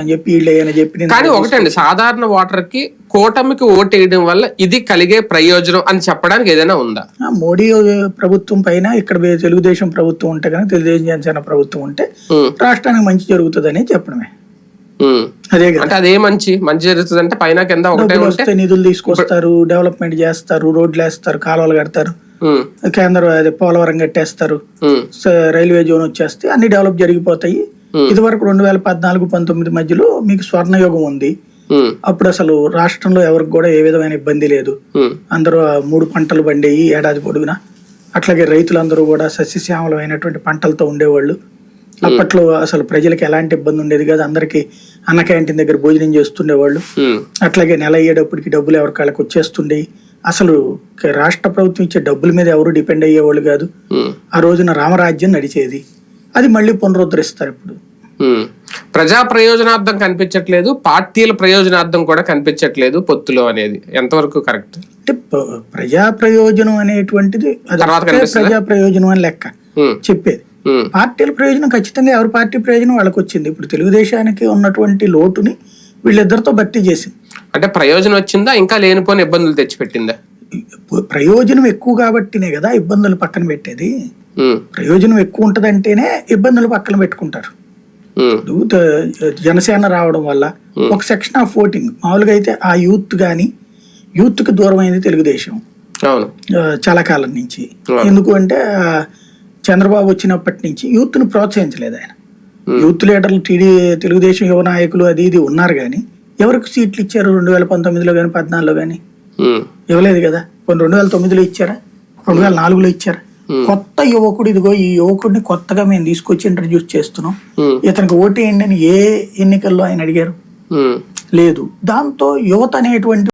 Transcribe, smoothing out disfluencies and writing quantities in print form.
అని చెప్పి వీళ్ళు అని చెప్పి కానీ ఒకటండి, సాధారణ ఓటర్ కి కూటమికి ఓటు వేయడం వల్ల ఇది కలిగే ప్రయోజనం అని చెప్పడానికి ఏదైనా ఉందా? మోడీ ప్రభుత్వం పైన ఇక్కడ తెలుగుదేశం ప్రభుత్వం ఉంటే కనుక, తెలుగుదేశం జనసేన ప్రభుత్వం ఉంటే రాష్ట్రానికి మంచి జరుగుతుందని చెప్పడమే. అదే అంటే అదే మంచి జరుగుతుంది అంటే పైన కింద ఒకటే వస్తే నిధులు తీసుకొస్తారు, డెవలప్మెంట్ చేస్తారు, రోడ్లు వేస్తారు, కాలువలు కడతారు, కేంద్ర పోలవరం కట్టేస్తారు, రైల్వే జోన్ వచ్చేస్తే అన్ని డెవలప్ జరిగిపోతాయి. ఇది వరకు 2014-19 మధ్యలో మీకు స్వర్ణయుగం ఉంది. అప్పుడు అసలు రాష్ట్రంలో ఎవరికి కూడా ఏ విధమైన ఇబ్బంది లేదు. అందరూ 3 పంటలు పండేయి ఏడాది పొడుగునా. అట్లాగే రైతులందరూ కూడా సస్యశ్యామలమైనటువంటి పంటలతో ఉండేవాళ్ళు. అప్పట్లో అసలు ప్రజలకు ఎలాంటి ఇబ్బంది ఉండేది కాదు. అందరికి అన్న క్యాంటీన్ దగ్గర భోజనం చేస్తుండేవాళ్ళు. అట్లాగే నెల అయ్యేటప్పటికి డబ్బులు ఎవరి కాళ్ళకి వచ్చేస్తుండేవి. అసలు రాష్ట్ర ప్రభుత్వం ఇచ్చే డబ్బుల మీద ఎవరు డిపెండ్ అయ్యేవాళ్ళు కాదు. ఆ రోజున రామరాజ్యం నడిచేది. అది మళ్ళీ పునరుద్ధరిస్తారు ఇప్పుడు. ప్రజా ప్రయోజనార్థం కనిపించట్లేదు, పార్టీల ప్రయోజనార్థం కూడా కనిపించట్లేదు పొత్తులో అనేది ఎంతవరకు కరెక్ట్? అంటే ప్రజా ప్రయోజనం అనేటువంటిది ప్రజా ప్రయోజనం అని లెక్క చెప్పేది. పార్టీల ప్రయోజనం ఖచ్చితంగా ఎవరి పార్టీ ప్రయోజనం వాళ్ళకి వచ్చింది. ఇప్పుడు తెలుగుదేశానికి ఉన్నటువంటి లోటుని వీళ్ళిద్దరితో భర్తీ చేసింది. అంటే ప్రయోజనం వచ్చిందా, ఇంకా లేనిపోయిన ఇబ్బందులు తెచ్చిపెట్టిందా? ప్రయోజనం ఎక్కువ కాబట్టినే కదా ఇబ్బందులు పక్కన పెట్టేది. ప్రయోజనం ఎక్కువ ఉంటదంటేనే ఇబ్బందులు పక్కన పెట్టుకుంటారు. జనసేన రావడం వల్ల ఒక సెక్షన్ ఆఫ్ ఓటింగ్ మామూలుగా అయితే ఆ యూత్ కి దూరం అయింది తెలుగుదేశం చాలా కాలం నుంచి. ఎందుకు అంటే చంద్రబాబు వచ్చినప్పటి నుంచి యూత్ ను ప్రోత్సహించలేదు ఆయన. యూత్ లీడర్లు తెలుగుదేశం యువ నాయకులు అది ఇది ఉన్నారు కానీ ఎవరికి సీట్లు ఇచ్చారు? 2019లో కానీ 14లో కానీ ఇవ్వలేదు కదా. కొన్ని 2009లో ఇచ్చారా, 2004లో ఇచ్చారా? కొత్త యువకుడు, ఇదిగో ఈ యువకుడిని కొత్తగా మేము తీసుకొచ్చి ఇంట్రడ్యూస్ చేస్తున్నాం, ఇతనికి ఓటేయండి అని ఏ ఎన్నికల్లో ఆయన అడిగారు? లేదు. దాంతో యువత అనేటువంటి